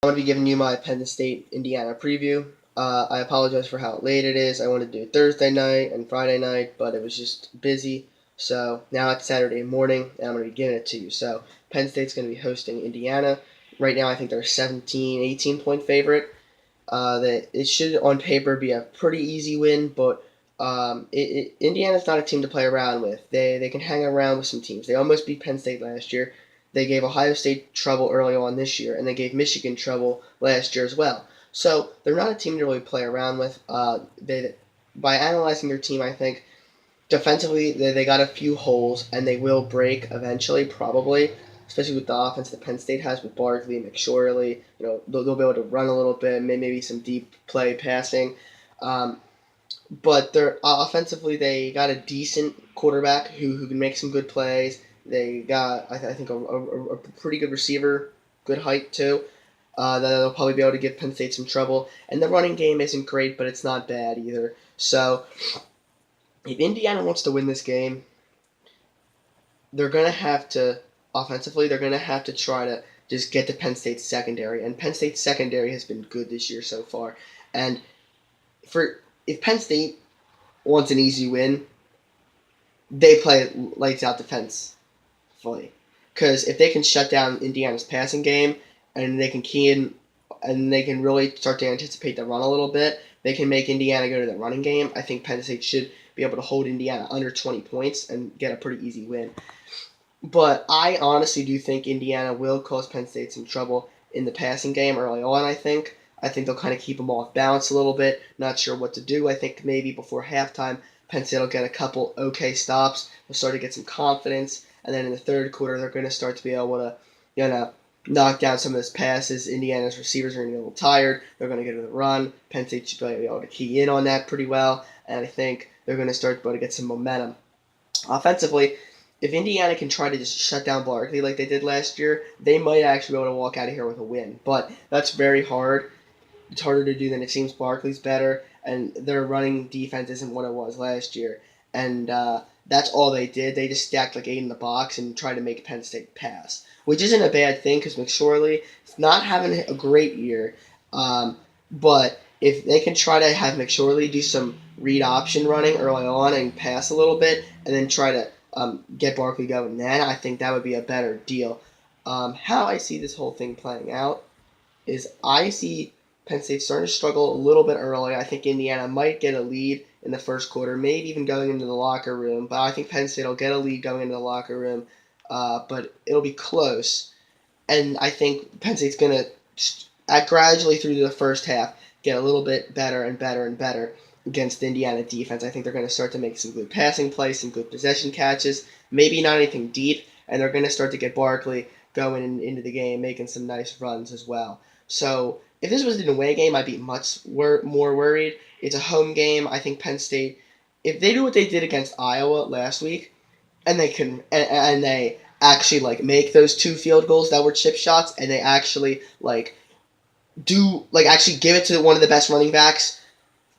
I'm going to be giving you my Penn State Indiana preview. I apologize for how late it is. I wanted to do Thursday night and Friday night, but it was just busy. So now it's Saturday morning, and I'm going to be giving it to you. So Penn State's going to be hosting Indiana. Right now, I think they're a 17, 18-point favorite. It should, on paper, be a pretty easy win, but Indiana's not a team to play around with. They can hang around with some teams. They almost beat Penn State last year. They gave Ohio State trouble early on this year, and they gave Michigan trouble last year as well. So they're not a team to really play around with. By analyzing their team, I think defensively they got a few holes, and they will break eventually, probably, especially with the offense that Penn State has with Barkley, McSorley. They'll be able to run a little bit, maybe some deep play passing. But they're offensively, they got a decent quarterback who can make some good plays. They got, I think, a pretty good receiver, good height too. That'll probably be able to give Penn State some trouble. And the running game isn't great, but it's not bad either. So if Indiana wants to win this game, they're going to have to, offensively, they're going to have to try to just get to Penn State's secondary. And Penn State's secondary has been good this year so far. And if Penn State wants an easy win, they play lights out defense fully. Because if they can shut down Indiana's passing game and they can key in and they can really start to anticipate the run a little bit, they can make Indiana go to the running game. I think Penn State should be able to hold Indiana under 20 points and get a pretty easy win. But I honestly do think Indiana will cause Penn State some trouble in the passing game early on, I think. I think they'll kind of keep them off balance a little bit. Not sure what to do. I think maybe before halftime, Penn State will get a couple okay stops. They'll start to get some confidence. And then in the third quarter, they're going to start to be able to, knock down some of those passes. Indiana's receivers are going to get a little tired. They're going to get to the run. Penn State should be able to key in on that pretty well. And I think they're going to start to get some momentum. Offensively, if Indiana can try to just shut down Barkley like they did last year, they might actually be able to walk out of here with a win. But that's very hard. It's harder to do than it seems. Barkley's better, and their running defense isn't what it was last year. And that's all they did. They just stacked like 8 in the box and tried to make Penn State pass, which isn't a bad thing because McSorley is not having a great year. But if they can try to have McSorley do some read option running early on and pass a little bit, and then try to get Barkley going, then I think that would be a better deal. How I see this whole thing playing out is I see Penn State starting to struggle a little bit early. I think Indiana might get a lead in the first quarter, maybe even going into the locker room. But I think Penn State will get a lead going into the locker room, but it'll be close. And I think Penn State's going to, gradually through the first half, get a little bit better and better and better against the Indiana defense. I think they're going to start to make some good passing plays, some good possession catches, maybe not anything deep, and they're going to start to get Barkley going into the game, making some nice runs as well. So if this was an away game, I'd be much more worried. It's a home game. I think Penn State, if they do what they did against Iowa last week, and they actually make those 2 field goals that were chip shots, and they actually actually give it to one of the best running backs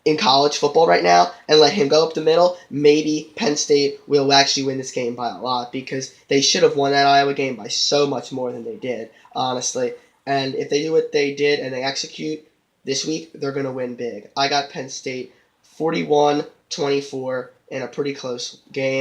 in college football right now and let him go up the middle, maybe Penn State will actually win this game by a lot because they should have won that Iowa game by so much more than they did, honestly. And if they do what they did and they execute this week, they're going to win big. I got Penn State 41-24 in a pretty close game.